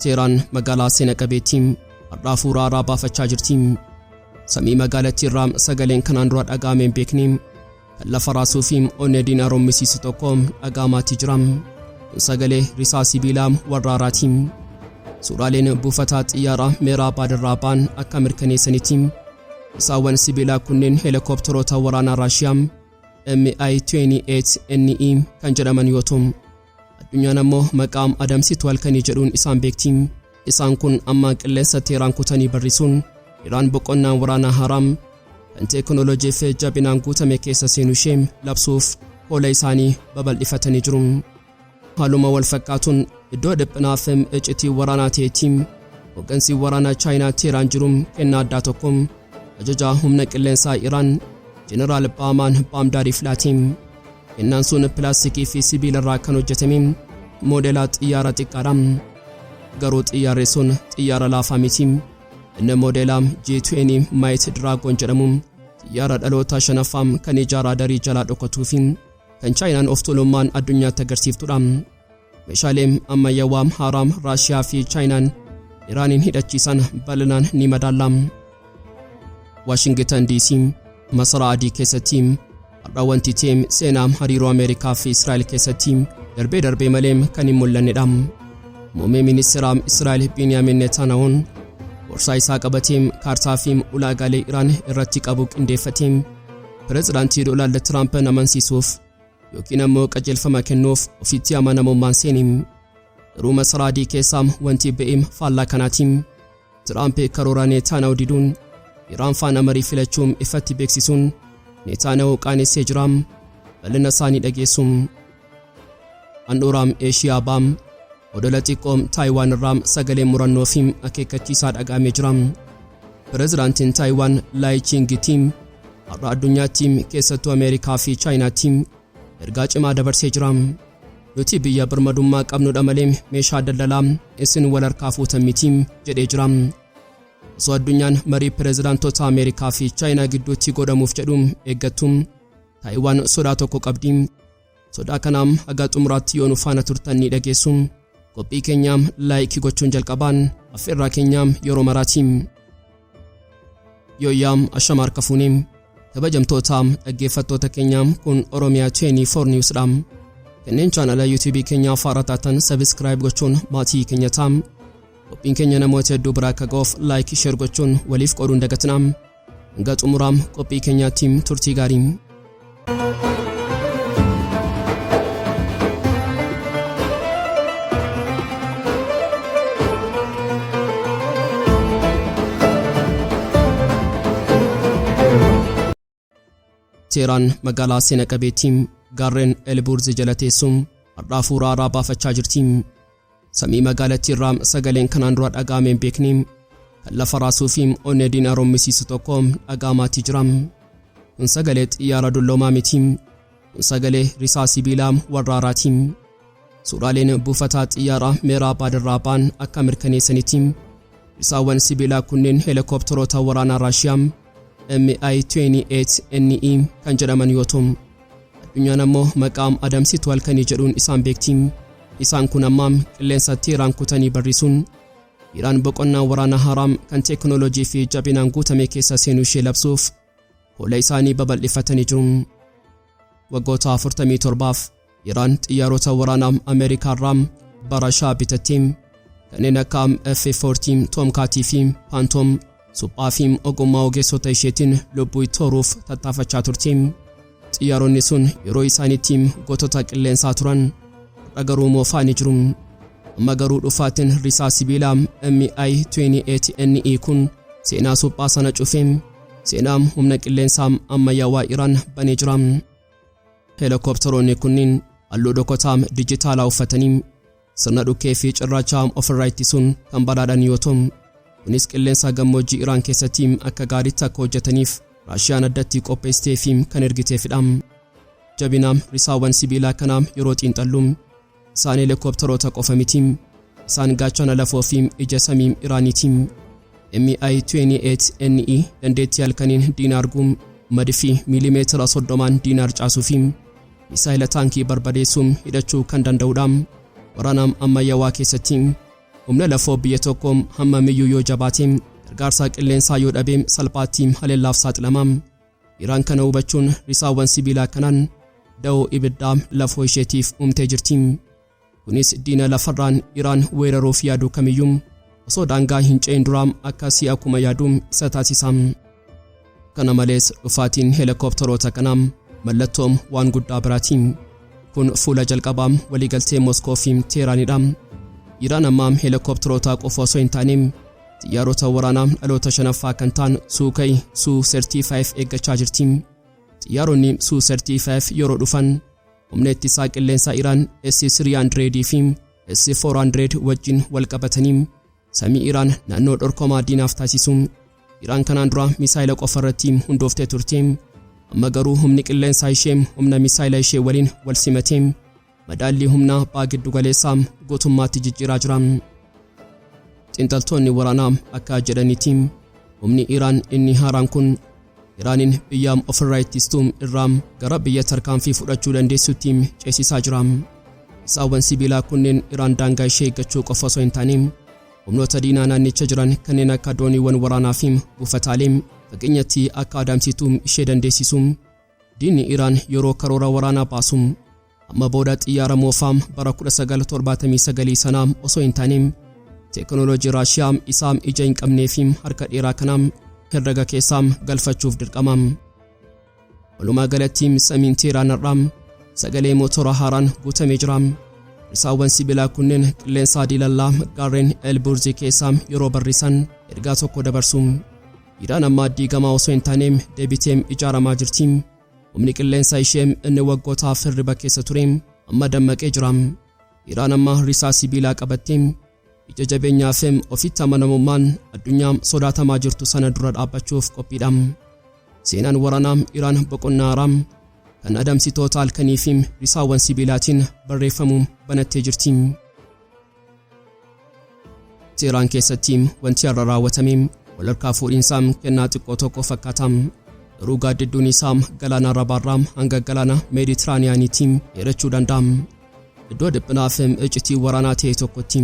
Teeraan magaalaa seena-qabeettii har'a fuuraa baafachaa jirti. Samii magaalattii irraa sagaleen kanaan dura dhaga'ameen beekni kan lafa raasuu fi onnee diinaa rommisiisu tokko dhaga'amaatti jira. Sagalee risaa sibiilaa warraaraati. Suuraaleen buufataa xiyyaaraa meeraa baadirraa ba'an akka mirkaneessanitti isaawwan sibiilaa kunneen heelikopteroota waraanaa Raashiyaa MI-28NE kan jedhaman yoo ta'u, addunyaan ammoo maqaa adamsituu halkanii jedhuun isaan beekti. Isaan kun amma qilleensa Teeraan kutanii barrisuun Iraan boqonnaa waraanaa haaraa kan teekinooloojii fi jabinaan guutame keessa seenuu ishee labsuuf hoola isaanii babal'ifatanii jiru. Haaluma wal fakkaatuun iddoo dhiphinaa fi iccitii waraanaa ta'etti hoggansi waraanaa Chaayinaa Teeraan jiru kennaa addaa tokko ajajaa humna qilleensaa Iraan Jeneraal Baamaan Baamdaariif laati. Kennaan sun pilaastikii fi sibiila irraa kan hojjetame moodelaa xiyyaara xiqqaadha. Garuu xiyyaarri sun xiyyaara laafaa miti. Inni moodelaa J-20 Might Dragon jedhamu xiyyaara dhaloota shanaffaa kan ijaaraa darii jalaa dhokatuu fi kan Chaayinaan of tuulummaan addunyaatti agarsiiftudha. Meeshaaleen ammayyaawaa haaraa Raashiyaa fi Chaayinaan Iraanin hidhachiisan bal'inaan ni madaalla. Washington DC masaraa adii keessatti har'a wanti ta'e seenaa hariiroo Ameerikaa fi Israa'el keessatti darbee malee kan hin mul'annedha. Muummee ministeera Israa'el Benjamin Netaaniyaahuu gorsaa isaa qabatee kaartaa fi ulaagaalee Iraan irratti qabu qindeeffatee pireezidaantii Doonaald Tiraamp amansiisuuf yookiin ammoo qajeelfama kennuuf ofitti amanamummaan seeni. Garuu masaraa adii keessaa wanti ba'e faallaa kanaati. Tiraamp karoora Netaaniyaahuu diduun Iraan faana marii filachuun ifatti beeksisuun Netaaniyaahuu qaanessee jira. Bal'ina isaanii dhageessu. Handhuura Eeshiyaa baam odola xiqqoo Taayiwaan irraa sagalee murannoo fi akeekkachiisaa dhaga'amee jira. Pireezidaantiin Taayiwaan Laayi Ching-tii har'a addunyaatti keessattuu Ameerikaa fi Chaayinaatti ergaa cimaa dabarsee jira. Nuti biyya birmadummaa qabnudha malee meeshaa daldalaa isin wal harkaa fuutan miti jedhee jira. Osoo addunyaan marii pireezidaantota Ameerikaa fi Chaayinaa gidduutti godhamuuf jedhu eeggattu Taayiwaan sodaa tokko qabdi. Sodaa kanaam haga xumuraatti yoo nu faana turtan ni dhageessu. Qophii keenyaam laayikii gochuun jalqabaan affeerraa keenyaam yeroo maraati. Yooyyaam ashama harka fuunee kabajamtootaam dhaggeeffattoota keenyaam kun Oromiyaa 24 Newsdha. Kanneen chaanala YouTube keenyaa faara taatan subscribe gochuun maatii keenya taam. Qophiin keenya namoota hedduu biraa akka ga'uuf laayikii share gochuun waliif qooduun dagatinaam. Hanga xumuraam qophii keenyaatti turtii gaarii. Teeraan magaalaa seena-qabeettii gaarreen Elburz jala teessum har'a fuuraa baafachaa jirti. Samii magaalattii irraa sagaleen kanaan dura dhaga'ameen beekni kan lafa raasuu fi onnee diinaa rommisiisu tokko dhaga'amaatti jira. Kun sagalee xiyyaara dulloomaa miti. Kun sagalee risaa sibiilaa warraaraati. Suuraaleen buufataa xiyyaaraa meeraa baadirraa ba'an akka mirkaneessanitti risaawwan sibiilaa kunneen heelikopteroota waraanaa Raashiyaa MI-28NE kan jedhaman yoo ta'u, addunyaan ammoo maqaa adamsituu halkanii jedhuun isaan beekti. Isaan kun amma qilleensa Teeraan kutanii barrisuun Iraan boqonnaa waraanaa haaraa kan teekinooloojii fi jabinaan guutame keessa seenuu ishee labsuuf hoola isaanii babal'ifatanii jiru. Waggoota 47f Iraan xiyyaarota waraanaa Ameerikaa irraa barashaa bitattee kanneen akka F-14 Tomkaatii fi Phantom suphaa fi ogummaa ogeessota isheetiin lubbuu tooruuf tattaafachaa turte. Xiyyaaronni sun yeroo isaaniitti gootota qilleensaa turan dhagaruu moofaanii jiru. Amma garuu dhufaatiin risaa sibiilaa MI-28NE kun seenaa suphaa sana cufee seenaa humna qilleensaa ammayyaawaa Iraan banee jira. Heelikopteroonni kunniin halluu dhokataa dijitaalaa uffatanii sirna dhukkee fi cirrachaa ofirraa ittisuun kan badhaadhan yoo ta'u, kunis qilleensa gammoojjii Iraan keessatti akka gaariitti akka hojjetaniif Raashiyaan addatti qopheessitee fi kan ergiteefidha. Jabina risaawwan sibiilaa kanaa yeroo xiinxallu isaan heelikopteroota qofa miti. Isaan gaachana lafoo fi ija samii Iraaniiti. MI-28NE dandeettii halkaniin diina arguu madifii miilimeetira 30 diinaar caasuu fi misaayila taankii barbadeessuun hidhachuu kan danda'udha. Waraanaa ammayyaawaa keessatti humna lafoo biyya tokkoo hammamiyyuu yoo jabaateem gargaarsa qilleensaa yoo dhabeem salphaatti haleellaaf saaxilamam. Iraan kana hubachuun risaawwan sibiilaa kanaan da'oo ibiddaa lafoo isheetiif uumtee jirti. Kunis diina lafarraan Iraan weeraruuf yaadu kamiyyuu osoo daangaa hin ce'in duraam akkasii akkuma yaaduum isa taasisam. Kana malees dhufaatiin heelikopteroota kanaam mallattoom waan guddaa biraatiin. Kun fuula jalqabaam waliigaltee Moskoo fi Teeraanidha. Iraan ammaam heelikopteroota qofa osoo hin taaneem xiyyaarota waraanaa dhaloota shanaffaa kan ta'an Suukai Su-35 eeggachaa jirti. Xiyyaaronni Su-35 yeroo dhufan humna ittisaa qilleensaa Iraan S-300 fi S-400 wajjin wal qabatanii samii Iraan naannoo dhorkomaa diinaaf taasisuun Iraan kanaan dura misaayila qofa irratti hundooftee turte. Amma garuu humni qilleensaa ishee humna misaayila ishee waliin wal simatee madaalli humna Baha Giddu-galeessaa guutummaatti jijjiiraa jira. Xiinxaltoonni waraanaa akka jedhanitti humni Iraan inni haaraan kun Iraanin biyya ofirraa ittistuu irraa gara biyya tarkaanfii fudhachuu dandeessutti ceesisaa jira. Isaawwan sibiilaa kunneen Iraan daangaa ishee eeggachuu qofa osoo hin taane humnoota diinaa naannicha jiran kanneen akka dooniiwwan waraanaa fi buufataalee fageenyatti akka adamsituu ishee dandeessisu. Diinni Iraan yeroo karoora waraanaa baasu amma booda xiyyaara moofaa bara 1979 sanaa osoo hin taane teekinooloojii Raashiyaa Isaa ija hin qabnee fi harka dheeraa kanaa herrega keessaa galfachuuf dirqama. Walumaa galatti samiin Teeraan har'aa sagalee mootora haaraan guutamee jira. Risaawwan sibiilaa kunneen qilleensa diilallaa gaarreen Elburzi keessaa yeroo barrisan ergaa tokko dabarsu. Iraan amma diigamaa osoo hin taaneem deebiteem ijaaramaa jirti. Humni qilleensaa ishee inni waggootaaf hirriba keessa ture amma dammaqee jira. Iraan amma risaa sibiilaa qabattee ija jabeenyaa fi ofitti amanamummaan addunyaa sodaatamaa jirtu sana dura dhaabbachuuf qophiidha. Seenaan waraanaa Iraan boqonnaa haaraa kan adamsitoota halkanii fi risaawwan sibiilaatiin barreeffamu banattee jirti. Teeraan keessatti wanti har'a raawwatame walharkaa fuudhiinsaa kennaa xiqqoo tokko fakkaata. Garuu gaaddidduun isaa galaana Arabaarraa hanga galaana Meeditiraaniyaaniitti dheerachuu danda'a. Iddoo dhiphinaa fi iccitii waraanaa ta'e tokkotti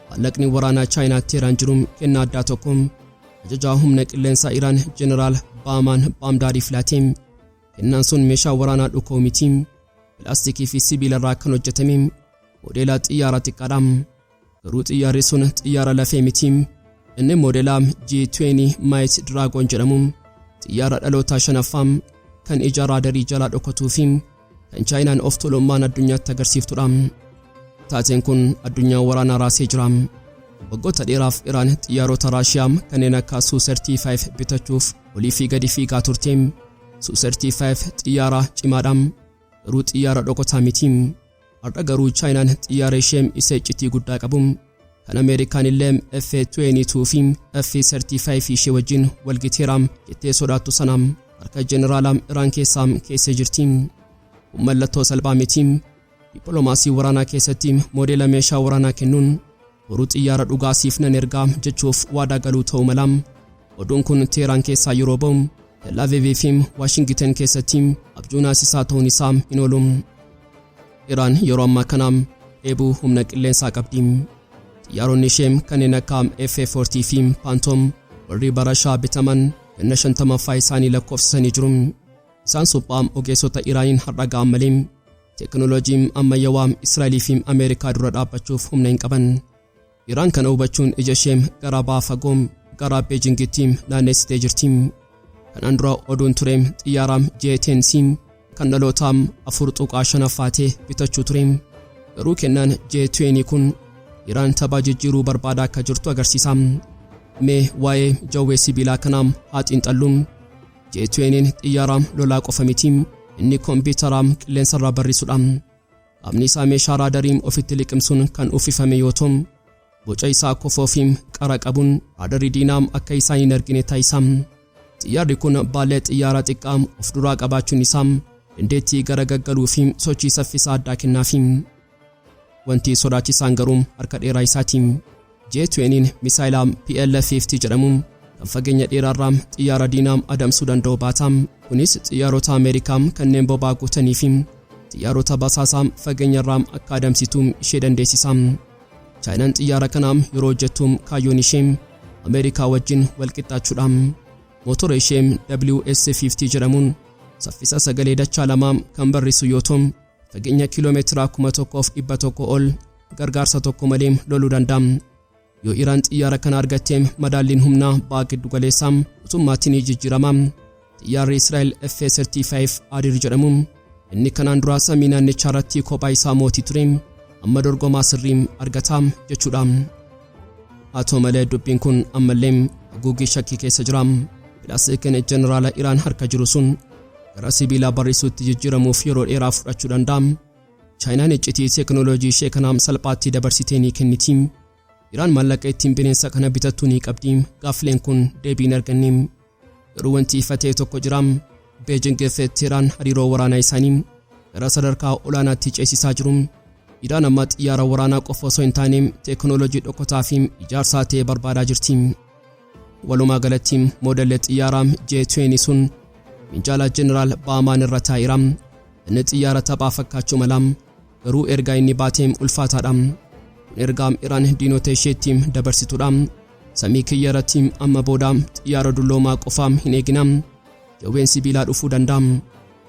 maallaqni waraanaa Chaayinaatti Teeraan jiru kennaa addaa tokko ajajaa humna qilleensaa Iraan Jeneraal Baamaan Baamdaariif laate. Kennaan sun meeshaa waraanaa dhukoo miti pilaastikii fi sibiilarraa kan hojjetame modeela xiyyaara xiqqaadha. Garuu xiyyaarri sun xiyyaara lafee miti. Inni modeela J-20 Might Dragon jedhamu xiyyaara dhaloota shanaffaa kan ija raadarii jalaa dhokatuu fi kan Chaayinaan of tuulummaan addunyaatti agarsiiftudha. Taateen kun addunyaa waraanaa raasee jira. Waggoota dheeraaf Iraan xiyyaarota Raashiyaa kanneen akka Su-35 bitachuuf olii fi gadi fiigaa turte. Su-35 xiyyaara cimaadha. Garuu xiyyaara dhokataa miti. Har'a garuu Chaayinaan xiyyaara ishee isa iccitii guddaa qabu kan Ameerikaan illee F-22 fi F-35 ishee wajjin walgiteera jettee sodaattu sana harka Jeneraala Iraan keessaa keessa jirti. Kun mallattoo salphaa miti. Dippiloomaasii waraanaa keessatti modeela meeshaa waraanaa kennuun boruu xiyyaara dhugaasiif nan ergaa jechuuf waadaa galuu ta'uu mala. Oduun kun Teeraan keessaa yeroo ba'u Tel Aviv fi Waashingten keessatti abjuu naasisaa ta'uun isaa hin oolu. Iraan yeroo ammaa kana eebuu humna qilleensaa qabdi. Xiyyaaronni ishee kanneen akka F-40 fi Phantom warri barashaa bitaman ganna 50ffaa isaanii lakkoofsisanii jiru. Isaan suphaa ogeessota Iraaniin har'a ga'an malee teekinooloojiin ammayyaawaa Israa'elii fi Ameerikaa dura dhaabbachuuf humna hin qaban. Iraan kana hubachuun ija ishee gara baha fagoo gara Beejingitti naannessitee jirti. Kanaan dura oduun ture xiyyaara J-10 kan dhaloota 4.5 bitachuu ture. Garuu kennaan J-20 kun Iraan tapha jijjiiruu barbaada akka jirtu agarsiisa. Mee waa'ee jawwee sibiilaa kanaa haa xiinxallu. J-20 xiyyaara lolaa qofa miti. Inni kompiitara qilleensarraa barrisuudha. Qaamni isaa meeshaa raadarii ofitti liqimsuun kan uffifame yoo ta'u, boca isaa kofoo fi qara qabuun raadarii diinaa akka isaan hin argine taasisa. Xiyyaarri kun baallee xiyyaara xiqqaa of duraa qabaachuun isaa dandeettii gara gaggaluu fi sochii saffisaa addaa kennaafi. Wanti sodaachisaan garuu harka dheeraa isaati. J-20 misaayila PL-50 jedhamu kan fageenya dheeraarraa xiyyaara diinaa adamsuu danda'u baata. Kunis xiyyaarota Ameerikaa kanneen boba'aa guutanii fi xiyyaarota basaasaa fageenyarraa akka adamsitu ishee dandeessisa. Chaayinaan xiyyaara kanaam yeroo hojjettuum kaayyoon ishee Ameerikaa wajjin walqixxaachuudhaan mootora ishee WS-50 jedhamuun saffisa sagalee dachaa lamaa kan barrisu yoo ta'u fageenya kiiloomeetira 1,100 ol gargaarsa tokko malee loluu danda'a. Yoo Iraan xiyyaara kana argattee madaalliin humnaa Baha Giddu-galeessaa utummaatiin jijjiirama. Xiyyaarri Israa'el F-35 Adir jedhamu inni kanaan dura samii naannichaa irratti kophaa isaa mootii ture amma dorgomaa sirrii argata jechuudha. Haa ta'u malee dubbiin kun ammallee haguuggii shakkii keessa jira. Pilaastikni jeneraala Iraan harka jiru sun gara sibiilaa barrisuutti jijjiiramuuf yeroo dheeraa fudhachuu danda'a. Chaayinaan iccitii teekinooloojii ishee kanaam salphaatti dabarsitee ni kenniti. Iraan maallaqa ittiin bineensa kana bitattu ni qabdi. Gaaffileen kun deebii hin arganne. Garuu wanti ifatee tokko jira. Beejing fi Teheraan hariiroo waraanaa isaanii gara sadarkaa olaanaatti ceesisaa jiru. Iraan amma xiyyaara waraanaa qofa osoo hin taane teekinooloojii dhokataa fi ijaarsaa ta'e barbaadaa jirti. Walumaa galatti moodelli xiyyaaraa J-20 sun minjaala jeneraal Baamaan irra taa'eera. Inni xiyyaara taphaa fakkaachuu mala garuu ergaa inni baatee ulfaataadha. Ergaa Iraan diinota isheetti dabarsituudha. Samii kiyya irratti amma booda xiyyaara dulloomaa qofaam hin eegina. Jawween sibiilaa dhufuu danda'a.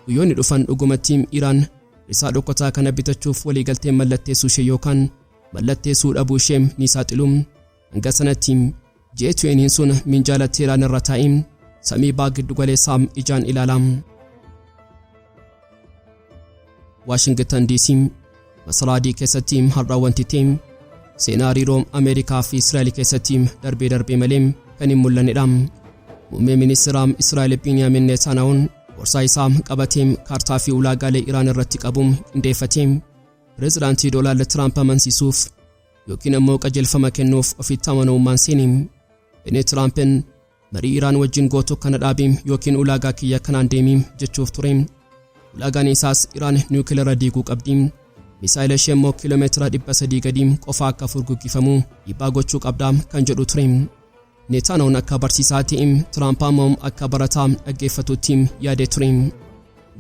Guyyoonni dhufan dhugumatti Iraan risaa dhokataa kana bitachuuf waliigaltee mallatteessuu ishee yookaan mallatteessuu dhabuu ishee ni saaxilu. Hanga sanatti J-20 sun minjaala Teheraan irra taa'ee samii Baha Giddu-galeessaa ijaan ilaala. Washington DC Masraadii keessatti har'a wanti ta'e seenaariiroo Ameerikaa fi Israa'el keessatti darbee malee kan hin mul'annedha. Muummeen ministeera Israa'el Biniyaamin Netaaniyaahuu gorsaa isaa qabatee kaartaa fi ulaagaalee Iraan irratti qabuun qindeeffatee pireezidaantii Doonaald Tiraamp amansiisuuf yookiin ammoo qajeelfama kennuuf ofitti amanamummaan seeni. Inni Tiraampiin marii Iraan wajjin gootu kana dhaabii yookiin ulaagaa kiyya kanaan deemii jechuuf ture. Ulaagaan isaas Iraan niwukileera diiguu qabdi. Misaayila ishee immoo kiiloomeetira 300 gadi qofa akka furguggifamu dhiibbaa gochuu qabda kan jedhu ture. Netaaniyahuun akka barsiisaa ta'e Tiraamp ammoo akka barataa dhaggeeffatutti yaadee ture.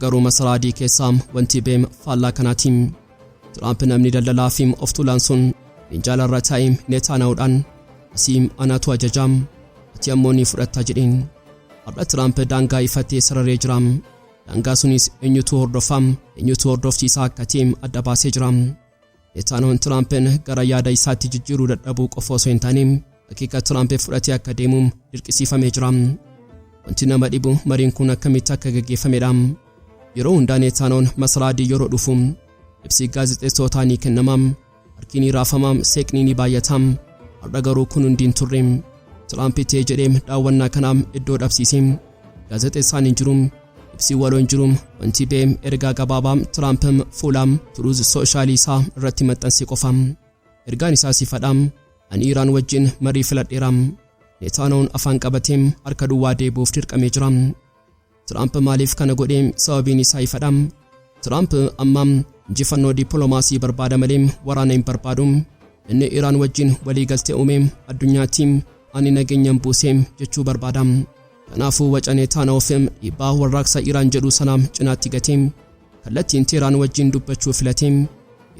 Garuu masraadii keessaa wanti beem faallaa kanaati. Tiraamp namni daldalaa fi of tuulaan sun minjaala irra taa'ee Netaaniyahuudhaan asii anaatu ajajaam ati ammoo ni fudhatta jedheen. Har'a Tiraamp daangaa ifatee sararee jira. Daangaa sunis eenyutu hordofsiisaa akka ta'e adda baasee jira. Netaaniyahuun Tiraampiin gara yaada isaatti jijjiiruu dadhabuu qofa osoo hin taane haqiiqa Tiraamp fudhatee akka deemu dirqisiifamee jira. Wanti nama dhibu mariin kun akkamitti akka gaggeeffamedha. Yeroo hundaa Netaaniyahuun masraadii yeroo dhufu ibsi gaazexeessootaa ni kennama. Harki ni raafama, seeqni ni baay'ata. Har'a garuu kun hundi hin turre. Tiraamp ta'ee jedhee daawwannaa kanaaf iddoo dhabsiise. Gaazexeessaan hin jiru. Ibsi waloo hin jiru. Wanti beem ergaa gabaabaa Tiraamp fuula Truth Social isaa irratti maxxanse qofa. Ergaan isaas ifadha. Ani Iraan wajjin marii filadheera. Netaaniyahuun afaan qabatee harka duwwaa deebi'uuf dirqamee jira. Tiraamp maaliif kana godhe sababiin isaa ifadha. Tiraamp amma injifannoo dippiloomaasii barbaada malee waraana hin barbaadu. Inni Iraan wajjin waliigaltee uume addunyaatti ani nageenyaan buusee jechuu barbaada. Kanaafuu waca Netaaniyahuuf dhiibbaa warraaqsa Iraan jedhu sanaam cinaatti gatee kallattiin Teheraan wajjin dubbachuu filatee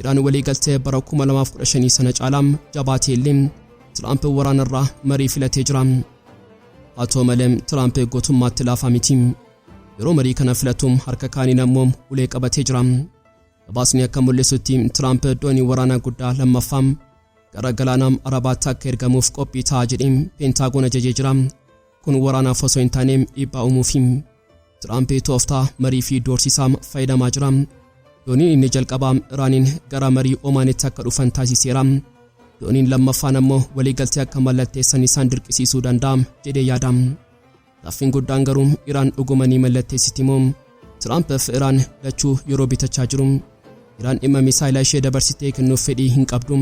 Iraan waliigaltee bara 2015 sana caalaam jabaatee illee Tiraamp waraanarraa marii filatee jira. Haa ta'u malee Tiraamp gootummaatti laafaa miti. Yeroo marii kana filatuun harka kaaniin ammoo ulee qabatee jira. Gabaasni akka mul'isutti Tiraamp doonii waraanaa guddaa lammaffaa gara galaana Arabaatti akka ergamuuf qophii ta'aa jedhee Peentaagoon ajajee jira. Kun waraanaaf osoo hin taane dhiibbaa uumuufi. Tiraamp tooftaa marii fi doorsisaa fayyadamaa jira. Dooniin inni jalqabaa Iraaniin gara marii Omaanitti akka dhufan taasiseera. Dooniin lammaffaan ammoo waliigaltee akka mallatteessan isaan dirqisiisuu danda'a jedhee yaada. Gaaffiin guddaan garuu Iraan dhuguma ni mallatteessiti moo? Tiraamp fi Iraan lachuu yeroo bitachaa jiru. Iraan dhimma misaayilaa ishee dabarsitee kennuuf fedhii hin qabdu.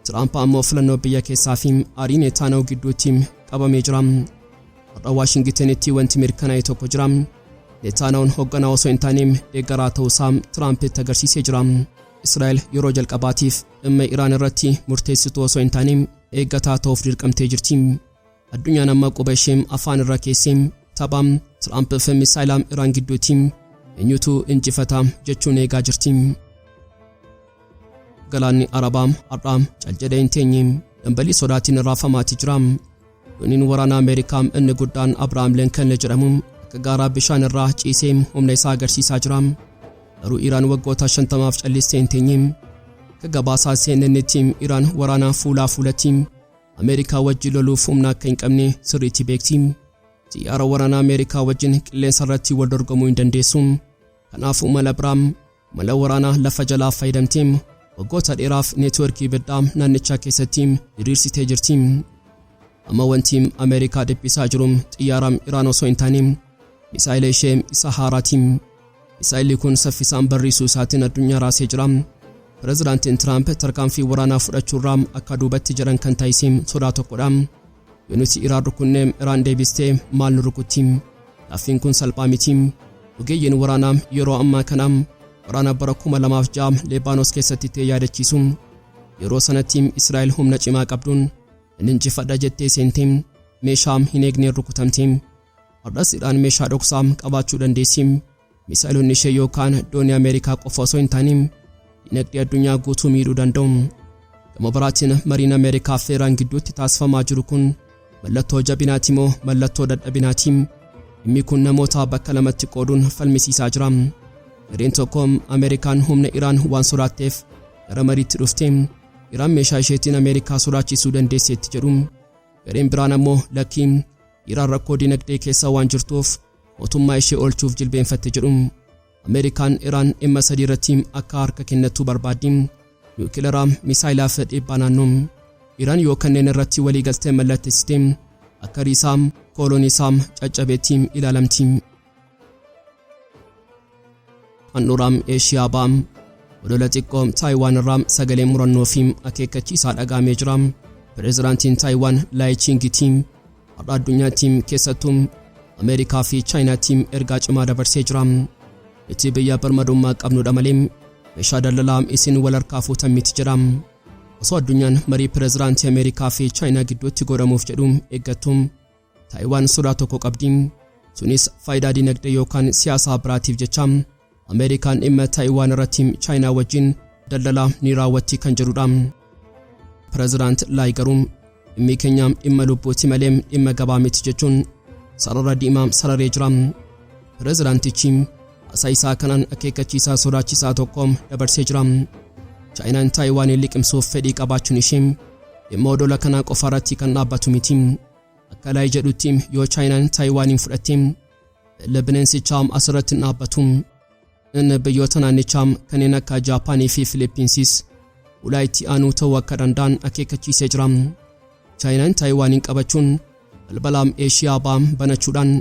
Tiraamp ammoo filannoo biyya keessaa fi aarii Netaaniyaahuu gidduutti qabamee jira. Har'a Waashingitanitti wanti mirkanaa'e tokko jira. Netaaniyahuun hoogganaa osoo hin taane deeggaraa ta'uusaa Tiraampitti agarsiisee jira. Israa'el yeroo jalqabaatiif dhimma Iraan irratti murteessituu osoo hin taane eeggataa ta'uuf dirqamtee jirti. Addunyaan amma quba ishee afaan irra keessee tapha Tiraamp fi misaayilaa Iraan gidduutti eenyutu injifata jechuun eegaa jirti. galaanni Arabaa har'aa caljedhee hin teenye dambalii sodaatiin raafamaati jira. Dooniin waraanaa Ameerikaa inni guddaan Abrahaam Lincoln jedhamu akka gaaraa bishaan irraa ciisee humna isaa agarsiisaa jira. Garuu Iraan waggoota 50 callistee hin teenye. Akka gabaasaa CNN Iraan waraanaa fuulaa fuulatti Ameerikaa wajjin loluuf humna akka hin qabne sirriitti beekti. Xiyyaara waraanaa Ameerikaa wajjin qilleensa irratti wal dorgomuu hin dandeessu. Kanaafuu mala biraa mala waraanaa lafa jalaa fayyadamtee waggoota dheeraaf neetworkii ibiddaa naannichaa keessatti diriirsitee jirti. Amma wanti Ameerikaa dhiphisaa jiru xiyyaara Iraan osoo hin taane misaayila ishee isa haaraati. Misaayilli kun saffisaan barrisuu isaatiin addunyaa raasee jira. Pireezidaantiin Tiraamp tarkaanfii waraanaa fudhachuurraa akka duubatti jedhan kan taasise sodaa tokkodha. Yoo nuti Iraan rukunnee Iraan deebistee maal nu rukutti? Laaffiin kun salphaa miti. Ogeeyyiin waraanaa yeroo ammaa kana waraana bara 2006 Leebaanos keessatti ta'e yaadachiisu. Yeroo sanatti Israa'el humna cimaa qabduun injifadha jettee seentee meeshaa hin eegne rukutamte. Har'as Iraan meeshaa dhoksaa qabaachuu dandeessi. Misaa'ilonni ishee yookaan doonii Ameerikaa qofa osoo hin taane dinagdee addunyaa guutuu miidhuu danda'u. Gama biraatiin mariin Ameerikaa fi Iraan gidduutti taasifamaa jiru kun mallattoo jabinaati moo mallattoo dadhabinaati? Dhimmi kun namoota bakka lamatti qooduun falmisiisaa jira. Gareen tokko Ameerikaan humna Iraan waan sodaatteef gara mariitti dhufte Iraan meeshaa isheetiin Ameerikaa sodaachisuu dandeesseetti jedhu. Gareen biraan ammoo lakkii Iraan rakkoo dinagdee keessa waan jirtuuf mootummaa ishee oolchuuf jilbeenfatte jedhu. Ameerikaan Iraan dhimma sadii irratti akka harka kennattu barbaaddi. Niwukileeraa, misaayilaa fi dhiibbaa naannoo. Iraan yoo kanneen irratti walii galtee mallatteessite akka riisaa koolooniisaa caccabeetti ilaalamti. Handhuuraam Eeshiyaa Bahaa odola xiqqoo Taayiwaan irraa sagalee murannoo fi akeekkachiisaa dhagaamee jira. Pireezidaantiin Taayiwaan Laayichiingitii har'a addunyaatti keessattuu Ameerikaa fi Chaayinaatti ergaa cimaa dabarsee jira. Itti biyya birmadummaa qabnudha malee meeshaa daldalaa isin wal harkaa fuutan miti jedha. Osoo addunyaan marii pireezidaantii Ameerikaa fi Chaayinaa gidduutti godhamuuf jedhu eeggattu Taayiwaan sodaa tokko qabdi. Sunis faayidaa dinagdee yookaan siyaasaa biraatiif jecha Ameerikaan dhimma Taayiwaan irratti Chaayinaa wajjin daldalaa ni raawwatti kan jedhudha. Pireezidaant Laay garuu dhimmi keenya dhimma lubbuuti malee dhimma gabaa miti jechuun sarara diimaa sararee jira. Pireezidaantichi Isaa kanaan akeekkachiisaa sodaachisaa tokko dabarsee jira. Chaayinaan Taayiwaan liqimsuuf fedhii qabaachuun ishee dhimma odola kanaa qofa irratti kan dhaabbatu miti. Akka Laay jedhutti yoo Chaayinaan Taayiwaanin fudhatte bineensicha asirratti hin dhaabbatu. Inni biyyoota naannichaa kanneen akka Jaapaanii fi Filiippiinsis ulaayitti aanuu ta'uu akka danda'an akeekkachiisee jira. Chaayinaan Taayiwaanin qabachuun balbala Eeshiyaa Bahaa banachuudhaan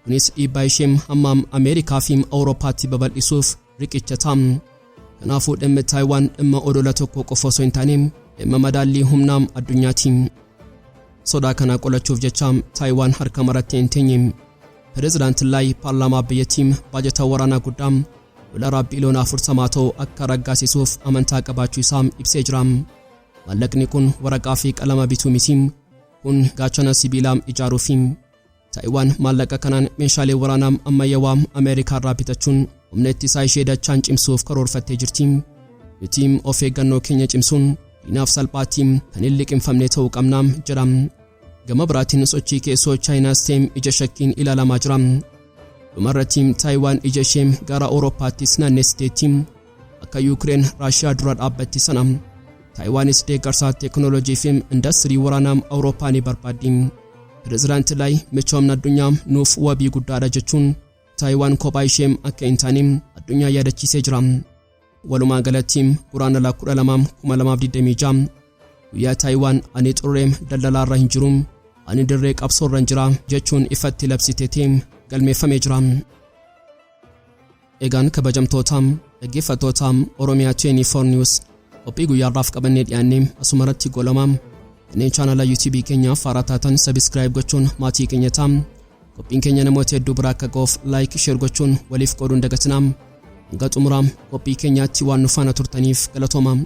kunis dhiibbaa ishee hamma Ameerikaa fi Awurooppaatti babal'isuuf riqichata. Kanaafuu dhimmi Taayiwaan dhimma odola tokko qofa osoo hin taane dhimma madaallii humnaa addunyaati. Sodaa kana qolachuuf jecha Taayiwaan harka marattee hin teenye. Pireezidaantiin Laay paarlaamaa biyyattii baajata waraanaa guddaa $40 biliyoona ta'u akka raggaasisuuf amantaa qabaachuu isaa ibsee jira. Maallaqni kun waraqaa fi qalama bituu miti. Kun gaachana sibiilaa ijaaruufi. Taayiwaan maallaqa kanaan meeshaalee waraanaa ammayyaawaa Ameerikaa irraa bitachuun humna ittisaa ishee dachaan cimsuuf karoorfattee jirti. Nuti of eeggannoo keenya cimsuun diinaaf salphaatti kan hin liqimfamne ta'uu qabna jedha. Gama biraatiin sochii keessoo Chaayinaas ta'e ija shakkiin ilaalamaa jira. Dhumarratti Taayiwaan ija ishee gara Awurooppaattis naannessiteetti. Akka Yuukireen Raashiyaa dura dhaabbatti sana Taayiwaanis deeggarsa teekinooloojii fi industirii waraanaa Awurooppaa ni barbaaddi. Pireezidaantii Laay michoomna addunyaa nuuf wabii guddaadha jechuun Taayiwaan kophaa ishee akka hin taane addunyaa yaadachiisee jira. Walumaa galatti Guraandhala 12 2026 guyyaa Taayiwaan ani xurree daldalaa irra hin jiru ani dirree qabsoo irra jira jechuun ifatti labsitee galmeeffamee jira. Egaan kabajamtoota dhaggeeffattoota Oromiyaa 24 News qophii guyyaarraaf qabannee dhiyaannee asumarratti golamaa. Kanneen chaanala YouTube keenyaaf haaraa taatan subscribe gochuun maatii keenya ta'aa. Qophiin keenya namoota hedduu bira akka ga'uuf like share gochuun waliif qooduun dagatinaa. Hanga xumuraa qophii keenyaatti waan nu faana turtaniif galatoomaa.